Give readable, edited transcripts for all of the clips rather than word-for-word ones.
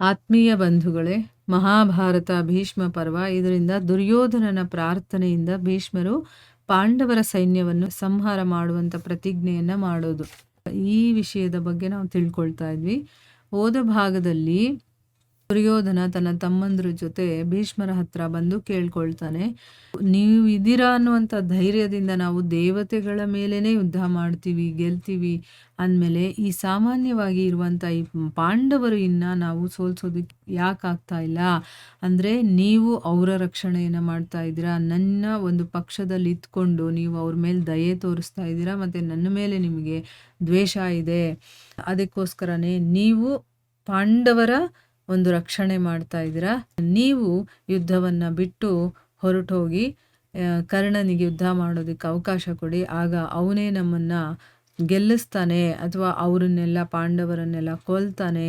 ಆತ್ಮೀಯ ಬಂಧುಗಳೇ, ಮಹಾಭಾರತ ಭೀಷ್ಮ ಪರ್ವ. ಇದರಿಂದ ದುರ್ಯೋಧನನ ಪ್ರಾರ್ಥನೆಯಿಂದ ಭೀಷ್ಮರು ಪಾಂಡವರ ಸೈನ್ಯವನ್ನು ಸಂಹಾರ ಮಾಡುವಂಥ ಪ್ರತಿಜ್ಞೆಯನ್ನು ಮಾಡೋದು. ಈ ವಿಷಯದ ಬಗ್ಗೆ ನಾವು ತಿಳ್ಕೊಳ್ತಾ ಇದ್ವಿ. ಹೋದ ಭಾಗದಲ್ಲಿ ದುರ್ಯೋಧನ ತನ್ನ ತಮ್ಮಂದ್ರ ಜೊತೆ ಭೀಷ್ಮರ ಹತ್ರ ಬಂದು ಕೇಳ್ಕೊಳ್ತಾನೆ, ನೀವು ಇದ್ದೀರಾ ಅನ್ನುವಂಥ ಧೈರ್ಯದಿಂದ ನಾವು ದೇವತೆಗಳ ಮೇಲೇನೆ ಯುದ್ಧ ಮಾಡ್ತೀವಿ, ಗೆಲ್ತೀವಿ ಅಂದಮೇಲೆ ಈ ಸಾಮಾನ್ಯವಾಗಿ ಇರುವಂಥ ಈ ಪಾಂಡವರು ನಾವು ಸೋಲ್ಸೋದಕ್ಕೆ ಯಾಕಾಗ್ತಾ ಇಲ್ಲ ಅಂದರೆ, ನೀವು ಅವರ ರಕ್ಷಣೆಯನ್ನು ಮಾಡ್ತಾ ಇದ್ದೀರಾ, ನನ್ನ ಒಂದು ಪಕ್ಷದಲ್ಲಿ ಇದ್ಕೊಂಡು ನೀವು ಅವ್ರ ಮೇಲೆ ದಯೆ ತೋರಿಸ್ತಾ ಇದ್ದೀರಾ, ಮತ್ತು ನನ್ನ ಮೇಲೆ ನಿಮಗೆ ದ್ವೇಷ ಇದೆ. ಅದಕ್ಕೋಸ್ಕರನೇ ನೀವು ಪಾಂಡವರ ಒಂದು ರಕ್ಷಣೆ ಮಾಡ್ತಾ ಇದ್ದೀರಾ. ನೀವು ಯುದ್ಧವನ್ನು ಬಿಟ್ಟು ಹೊರಟೋಗಿ ಕರ್ಣನಿಗೆ ಯುದ್ಧ ಮಾಡೋದಕ್ಕೆ ಅವಕಾಶ ಕೊಡಿ, ಆಗ ಅವನೇ ನಮ್ಮನ್ನು ಗೆಲ್ಲಿಸ್ತಾನೆ ಅಥವಾ ಅವರನ್ನೆಲ್ಲ ಪಾಂಡವರನ್ನೆಲ್ಲ ಕೊಲ್ತಾನೆ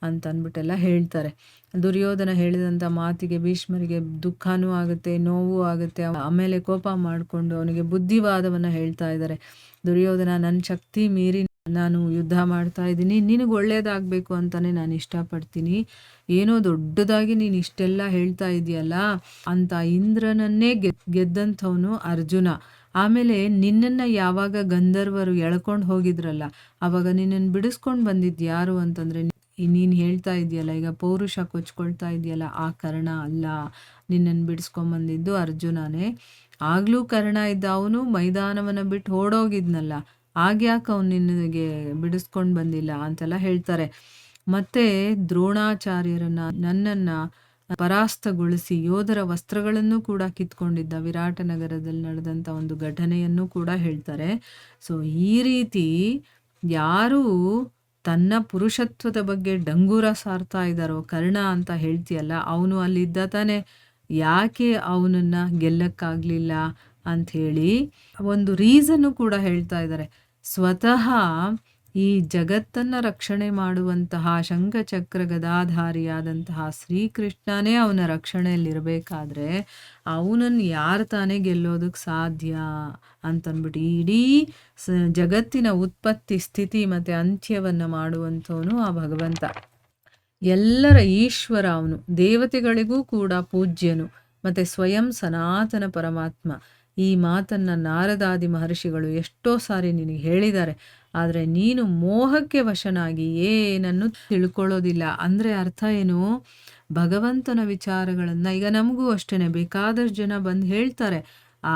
ಅಂತಂದ್ಬಿಟ್ಟೆಲ್ಲ ಹೇಳ್ತಾರೆ. ದುರ್ಯೋಧನ ಹೇಳಿದಂಥ ಮಾತಿಗೆ ಭೀಷ್ಮರಿಗೆ ದುಃಖನೂ ಆಗುತ್ತೆ, ನೋವು ಆಗುತ್ತೆ. ಆಮೇಲೆ ಕೋಪ ಮಾಡಿಕೊಂಡು ಅವನಿಗೆ ಬುದ್ಧಿವಾದವನ್ನು ಹೇಳ್ತಾ ಇದ್ದಾರೆ. ದುರ್ಯೋಧನ, ನನ್ನ ಶಕ್ತಿ ಮೀರಿ ನಾನು ಯುದ್ಧ ಮಾಡ್ತಾ ಇದ್ದೀನಿ, ನಿನಗೆ ಒಳ್ಳೇದಾಗಬೇಕು ಅಂತಲೇ ನಾನು ಇಷ್ಟಪಡ್ತೀನಿ, ಏನೋ ದೊಡ್ಡದಾಗಿ ನೀನು ಇಷ್ಟೆಲ್ಲ ಹೇಳ್ತಾ ಇದೆಯಲ್ಲ ಅಂತ. ಇಂದ್ರನನ್ನೇ ಗೆದ್ದಂಥವನು ಅರ್ಜುನ. ಆಮೇಲೆ ನಿನ್ನನ್ನು ಯಾವಾಗ ಗಂಧರ್ವರು ಎಳ್ಕೊಂಡು ಹೋಗಿದ್ರಲ್ಲ, ಆವಾಗ ನಿನ್ನನ್ನು ಬಿಡಿಸ್ಕೊಂಡು ಬಂದಿದ್ದು ಯಾರು ಅಂತಂದರೆ, ನೀನು ಹೇಳ್ತಾ ಇದೆಯಲ್ಲ ಈಗ ಪೌರುಷ ಕೊಚ್ಕೊಳ್ತಾ ಇದೆಯಲ್ಲ, ಆ ಕರ್ಣ ಅಲ್ಲ, ನಿನ್ನನ್ನು ಬಿಡಿಸ್ಕೊಂಬಂದಿದ್ದು ಅರ್ಜುನನೇ. ಆಗಲೂ ಕರ್ಣ ಇದ್ದ, ಅವನು ಮೈದಾನವನ್ನು ಬಿಟ್ಟು ಓಡೋಗಿದ್ನಲ್ಲ, ಆಗ್ಯಾಕೆ ಅವನು ನಿನಗೆ ಬಿಡಿಸ್ಕೊಂಡು ಬಂದಿಲ್ಲ ಅಂತೆಲ್ಲ ಹೇಳ್ತಾರೆ. ಮತ್ತು ದ್ರೋಣಾಚಾರ್ಯರನ್ನು, ನನ್ನನ್ನು ಪರಾಸ್ತಗೊಳಿಸಿ ಯೋಧರ ವಸ್ತ್ರಗಳನ್ನು ಕೂಡ ಕಿತ್ಕೊಂಡಿದ್ದ ವಿರಾಟ ನಗರದಲ್ಲಿ ನಡೆದಂಥ ಒಂದು ಘಟನೆಯನ್ನು ಕೂಡ ಹೇಳ್ತಾರೆ. ಸೊ ಈ ರೀತಿ ಯಾರು ತನ್ನ ಪುರುಷತ್ವದ ಬಗ್ಗೆ ಡಂಗೂರ ಸಾರ್ತಾ ಇದ್ದಾರೋ, ಕರ್ಣ ಅಂತ ಹೇಳ್ತೀಯಲ್ಲ, ಅವನು ಅಲ್ಲಿದ್ದ ತಾನೆ, ಯಾಕೆ ಅವನನ್ನು ಗೆಲ್ಲಕ್ಕಾಗಲಿಲ್ಲ ಅಂಥೇಳಿ ಒಂದು ರೀಸನ್ನು ಕೂಡ ಹೇಳ್ತಾ ಇದ್ದಾರೆ. ಸ್ವತಃ ಈ ಜಗತ್ತನ್ನು ರಕ್ಷಣೆ ಮಾಡುವಂತಹ ಶಂಖಚಕ್ರ ಗದಾಧಾರಿಯಾದಂತಹ ಶ್ರೀಕೃಷ್ಣನೇ ಅವನ ರಕ್ಷಣೆಯಲ್ಲಿರಬೇಕಾದ್ರೆ ಅವನನ್ನು ಯಾರು ತಾನೇ ಗೆಲ್ಲೋದಕ್ಕೆ ಸಾಧ್ಯ ಅಂತಂದ್ಬಿಟ್ಟು, ಇಡೀ ಜಗತ್ತಿನ ಉತ್ಪತ್ತಿ, ಸ್ಥಿತಿ ಮತ್ತು ಅಂತ್ಯವನ್ನು ಮಾಡುವಂಥವನು ಆ ಭಗವಂತ, ಎಲ್ಲರ ಈಶ್ವರ ಅವನು, ದೇವತೆಗಳಿಗೂ ಕೂಡ ಪೂಜ್ಯನು ಮತ್ತು ಸ್ವಯಂ ಸನಾತನ ಪರಮಾತ್ಮ. ಈ ಮಾತನ್ನು ನಾರದಾದಿ ಮಹರ್ಷಿಗಳು ಎಷ್ಟೋ ಸಾರಿ ನಿನಗೆ ಹೇಳಿದ್ದಾರೆ, ಆದರೆ ನೀನು ಮೋಹಕ್ಕೆ ವಶನಾಗಿ ಏನನ್ನು ತಿಳ್ಕೊಳ್ಳೋದಿಲ್ಲ. ಅಂದರೆ ಅರ್ಥ ಏನು? ಭಗವಂತನ ವಿಚಾರಗಳನ್ನು ಈಗ ನಮಗೂ ಅಷ್ಟೇ ಬೇಕಾದಷ್ಟು ಜನ ಬಂದು ಹೇಳ್ತಾರೆ,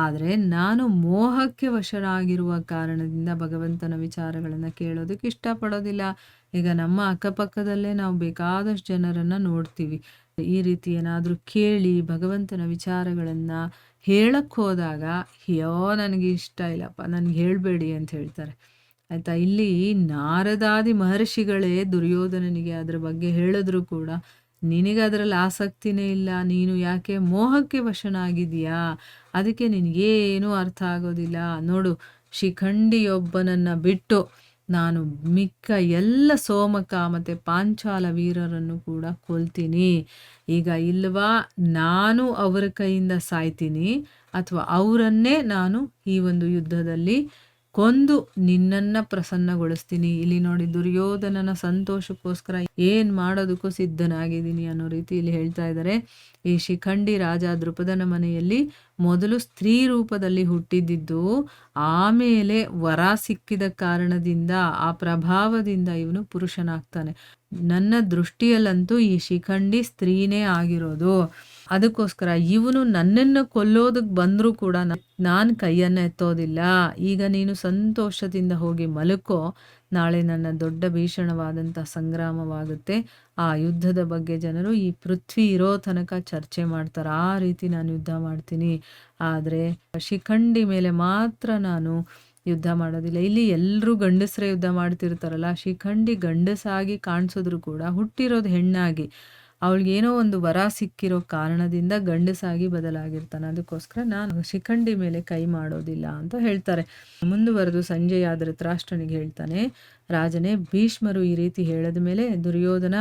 ಆದರೆ ನಾನು ಮೋಹಕ್ಕೆ ವಶನಾಗಿರುವ ಕಾರಣದಿಂದ ಭಗವಂತನ ವಿಚಾರಗಳನ್ನು ಕೇಳೋದಕ್ಕೆ ಇಷ್ಟಪಡೋದಿಲ್ಲ. ಈಗ ನಮ್ಮ ಅಕ್ಕಪಕ್ಕದಲ್ಲೇ ನಾವು ಬೇಕಾದಷ್ಟು ಜನರನ್ನು ನೋಡ್ತೀವಿ, ಈ ರೀತಿ ಏನಾದರೂ ಕೇಳಿ ಭಗವಂತನ ವಿಚಾರಗಳನ್ನು ಹೇಳಕ್ಕೆ ಹೋದಾಗ, ಅಯ್ಯೋ ನನಗೆ ಇಷ್ಟ ಇಲ್ಲಪ್ಪ, ನನಗೆ ಹೇಳಬೇಡಿ ಅಂತ ಹೇಳ್ತಾರೆ. ಆಯಿತಾ? ಇಲ್ಲಿ ನಾರದಾದಿ ಮಹರ್ಷಿಗಳೇ ದುರ್ಯೋಧನನಿಗೆ ಅದರ ಬಗ್ಗೆ ಹೇಳಿದ್ರು ಕೂಡ ನಿನಗೆ ಅದರಲ್ಲಿ ಆಸಕ್ತಿನೇ ಇಲ್ಲ, ನೀನು ಯಾಕೆ ಮೋಹಕ್ಕೆ ವಶನಾಗಿದೆಯಾ, ಅದಕ್ಕೆ ನಿನಗೇನೂ ಅರ್ಥ ಆಗೋದಿಲ್ಲ. ನೋಡು, ಶಿಖಂಡಿಯೊಬ್ಬನನ್ನು ಬಿಟ್ಟು ನಾನು ಮಿಕ್ಕ ಎಲ್ಲ ಸೋಮಕ ಮತ್ತು ಪಾಂಚಾಲ ವೀರರನ್ನು ಕೂಡ ಕೊಲ್ತೀನಿ. ಈಗ ಇಲ್ವಾ, ನಾನು ಅವರ ಕೈಯಿಂದ ಸಾಯ್ತೀನಿ ಅಥವಾ ಅವರನ್ನೇ ನಾನು ಈ ಒಂದು ಯುದ್ಧದಲ್ಲಿ ಕೊಂದು ನಿನ್ನನ್ನು ಪ್ರಸನ್ನಗೊಳಿಸ್ತೀನಿ. ಇಲ್ಲಿ ನೋಡಿ, ದುರ್ಯೋಧನನ ಸಂತೋಷಕ್ಕೋಸ್ಕರ ಏನು ಮಾಡೋದಕ್ಕೂ ಸಿದ್ಧನಾಗಿದ್ದೀನಿ ಅನ್ನೋ ರೀತಿ ಇಲ್ಲಿ ಹೇಳ್ತಾ ಇದ್ದಾರೆ. ಈ ಶಿಖಂಡಿ ರಾಜ ದೃಪದನ ಮನೆಯಲ್ಲಿ ಮೊದಲು ಸ್ತ್ರೀ ರೂಪದಲ್ಲಿ ಹುಟ್ಟಿದ್ದು, ಆಮೇಲೆ ವರ ಸಿಕ್ಕಿದ ಕಾರಣದಿಂದ ಆ ಪ್ರಭಾವದಿಂದ ಇವನು ಪುರುಷನಾಗ್ತಾನೆ. ನನ್ನ ದೃಷ್ಟಿಯಲ್ಲಂತೂ ಈ ಶಿಖಂಡಿ ಸ್ತ್ರೀನೇ ಆಗಿರೋದು. ಅದಕ್ಕೋಸ್ಕರ ಇವನು ನನ್ನನ್ನು ಕೊಲ್ಲೋದಕ್ಕೆ ಬಂದರೂ ಕೂಡ ನಾನು ಕೈಯನ್ನು ಎತ್ತೋದಿಲ್ಲ. ಈಗ ನೀನು ಸಂತೋಷದಿಂದ ಹೋಗಿ ಮಲಕೋ, ನಾಳೆ ನನ್ನ ದೊಡ್ಡ ಭೀಷಣವಾದಂಥ ಸಂಗ್ರಾಮವಾಗುತ್ತೆ. ಆ ಯುದ್ಧದ ಬಗ್ಗೆ ಜನರು ಈ ಪೃಥ್ವಿ ಇರೋ ತನಕ ಚರ್ಚೆ ಮಾಡ್ತಾರೆ, ಆ ರೀತಿ ನಾನು ಯುದ್ಧ ಮಾಡ್ತೀನಿ. ಆದರೆ ಶಿಖಂಡಿ ಮೇಲೆ ಮಾತ್ರ ನಾನು ಯುದ್ಧ ಮಾಡೋದಿಲ್ಲ. ಇಲ್ಲಿ ಎಲ್ಲರೂ ಗಂಡಸರೇ ಯುದ್ಧ ಮಾಡ್ತಿರ್ತಾರಲ್ಲ, ಶಿಖಂಡಿ ಗಂಡಸಾಗಿ ಕಾಣಿಸಿದ್ರು ಕೂಡ ಹುಟ್ಟಿರೋದು ಹೆಣ್ಣಾಗಿ, ಅವಳಿಗೇನೋ ಒಂದು ವರ ಸಿಕ್ಕಿರೋ ಕಾರಣದಿಂದ ಗಂಡಸಾಗಿ ಬದಲಾಗಿರ್ತಾನೆ. ಅದಕ್ಕೋಸ್ಕರ ನಾನು ಶಿಖಂಡಿ ಮೇಲೆ ಕೈ ಮಾಡೋದಿಲ್ಲ ಅಂತ ಹೇಳ್ತಾರೆ. ಮುಂದುವರೆದು ಸಂಜಯ ಧೃತರಾಷ್ಟ್ರನಿಗೆ ಹೇಳ್ತಾನೆ, ರಾಜನೇ, ಭೀಷ್ಮರು ಈ ರೀತಿ ಹೇಳಿದ ಮೇಲೆ ದುರ್ಯೋಧನ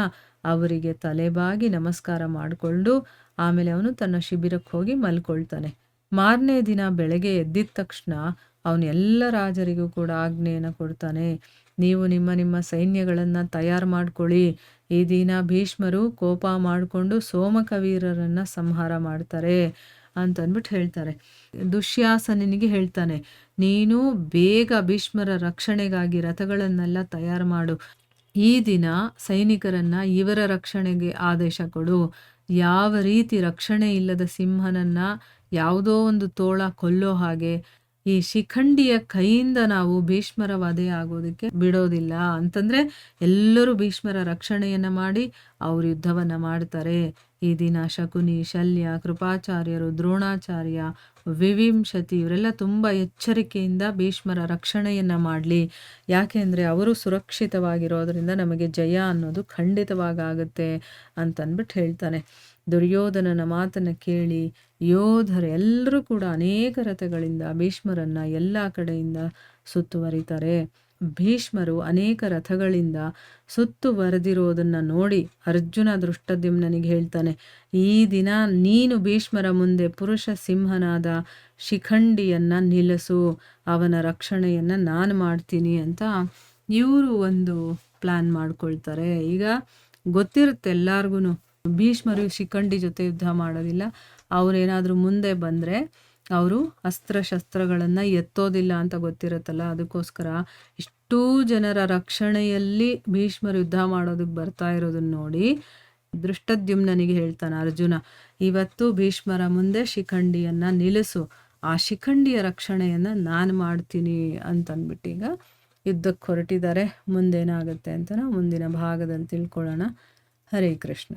ಅವರಿಗೆ ತಲೆಬಾಗಿ ನಮಸ್ಕಾರ ಮಾಡಿಕೊಂಡು ಆಮೇಲೆ ಅವನು ತನ್ನ ಶಿಬಿರಕ್ಕೆ ಹೋಗಿ ಮಲ್ಕೊಳ್ತಾನೆ. ಮಾರನೇ ದಿನ ಬೆಳಗ್ಗೆ ಎದ್ದಿದ ತಕ್ಷಣ ಅವನು ಎಲ್ಲ ರಾಜರಿಗೂ ಕೂಡ ಆಜ್ಞೆಯನ್ನು ಕೊಡ್ತಾನೆ. ನೀವು ನಿಮ್ಮ ನಿಮ್ಮ ಸೈನ್ಯಗಳನ್ನು ತಯಾರು ಮಾಡ್ಕೊಳ್ಳಿ. ಈ ದಿನ ಭೀಷ್ಮರು ಕೋಪ ಮಾಡಿಕೊಂಡು ಸೋಮಕವೀರರನ್ನು ಸಂಹಾರ ಮಾಡ್ತಾರೆ ಅಂತಂದ್ಬಿಟ್ಟು ಹೇಳ್ತಾರೆ. ದುಶ್ಯಾಸನಿಗೆ ಹೇಳ್ತಾನೆ, ನೀನು ಬೇಗ ಭೀಷ್ಮರ ರಕ್ಷಣೆಗಾಗಿ ರಥಗಳನ್ನೆಲ್ಲ ತಯಾರು ಮಾಡು. ಈ ದಿನ ಸೈನಿಕರನ್ನ ಇವರ ರಕ್ಷಣೆಗೆ ಆದೇಶ ಕೊಡು. ಯಾವ ರೀತಿ ರಕ್ಷಣೆ ಇಲ್ಲದ ಸಿಂಹನನ್ನ ಯಾವುದೋ ಒಂದು ತೋಳ ಕೊಲ್ಲೋ ಹಾಗೆ ಈ ಶಿಖಂಡಿಯ ಕೈಯಿಂದ ನಾವು ಭೀಷ್ಮರ ವಧೆ ಆಗೋದಕ್ಕೆ ಬಿಡೋದಿಲ್ಲ ಅಂತಂದ್ರೆ ಎಲ್ಲರೂ ಭೀಷ್ಮರ ರಕ್ಷಣೆಯನ್ನ ಮಾಡಿ ಅವ್ರ ಯುದ್ಧವನ್ನ ಮಾಡ್ತಾರೆ. ಈ ದಿನ ಶಕುನಿ, ಶಲ್ಯ, ಕೃಪಾಚಾರ್ಯರು, ದ್ರೋಣಾಚಾರ್ಯ, ವಿವಿಂಶತಿ ಇವರೆಲ್ಲ ತುಂಬ ಎಚ್ಚರಿಕೆಯಿಂದ ಭೀಷ್ಮರ ರಕ್ಷಣೆಯನ್ನ ಮಾಡಲಿ. ಯಾಕೆಂದರೆ ಅವರು ಸುರಕ್ಷಿತವಾಗಿರೋದ್ರಿಂದ ನಮಗೆ ಜಯ ಅನ್ನೋದು ಖಂಡಿತವಾಗುತ್ತೆ ಅಂತಂದ್ಬಿಟ್ಟು ಹೇಳ್ತಾನೆ. ದುರ್ಯೋಧನನ ಮಾತನ್ನು ಕೇಳಿ ಯೋಧರೆಲ್ಲರೂ ಕೂಡ ಅನೇಕ ರಥಗಳಿಂದ ಭೀಷ್ಮರನ್ನ ಎಲ್ಲ ಕಡೆಯಿಂದ ಸುತ್ತುವರಿತಾರೆ. ಭೀಷ್ಮರು ಅನೇಕ ರಥಗಳಿಂದ ಸುತ್ತುವರೆದಿರೋದನ್ನು ನೋಡಿ ಅರ್ಜುನ ದೃಷ್ಟದ್ಯುಮ್ನನಿಗೆ ಹೇಳ್ತಾನೆ, ಈ ದಿನ ನೀನು ಭೀಷ್ಮರ ಮುಂದೆ ಪುರುಷ ಸಿಂಹನಾದ ಶಿಖಂಡಿಯನ್ನ ನಿಲ್ಲಿಸು, ಅವನ ರಕ್ಷಣೆಯನ್ನ ನಾನು ಮಾಡ್ತೀನಿ ಅಂತ ಇವರು ಒಂದು ಪ್ಲಾನ್ ಮಾಡ್ಕೊಳ್ತಾರೆ. ಈಗ ಗೊತ್ತಿರುತ್ತೆ ಎಲ್ಲಾರ್ಗು ಭೀಷ್ಮರು ಶಿಖಂಡಿ ಜೊತೆ ಯುದ್ಧ ಮಾಡೋದಿಲ್ಲ. ಅವ್ರೇನಾದ್ರೂ ಮುಂದೆ ಬಂದ್ರೆ ಅವರು ಅಸ್ತ್ರಶಸ್ತ್ರಗಳನ್ನು ಎತ್ತೋದಿಲ್ಲ ಅಂತ ಗೊತ್ತಿರುತ್ತಲ್ಲ, ಅದಕ್ಕೋಸ್ಕರ ಇಷ್ಟೂ ಜನರ ರಕ್ಷಣೆಯಲ್ಲಿ ಭೀಷ್ಮರು ಯುದ್ಧ ಮಾಡೋದಕ್ಕೆ ಬರ್ತಾ ಇರೋದನ್ನ ನೋಡಿ ದೃಷ್ಟದ್ಯುಮ್ನನಿಗೆ ಹೇಳ್ತಾನೆ ಅರ್ಜುನ, ಇವತ್ತು ಭೀಷ್ಮರ ಮುಂದೆ ಶಿಖಂಡಿಯನ್ನ ನಿಲ್ಲಿಸು, ಆ ಶಿಖಂಡಿಯ ರಕ್ಷಣೆಯನ್ನ ನಾನು ಮಾಡ್ತೀನಿ ಅಂತಂದ್ಬಿಟ್ಟು ಈಗ ಯುದ್ಧಕ್ಕೆ ಹೊರಟಿದ್ದಾರೆ. ಮುಂದೇನಾಗುತ್ತೆ ಅಂತ ನಾವು ಮುಂದಿನ ಭಾಗದಲ್ಲಿ ತಿಳ್ಕೊಳ್ಳೋಣ. ಹರೇ ಕೃಷ್ಣ.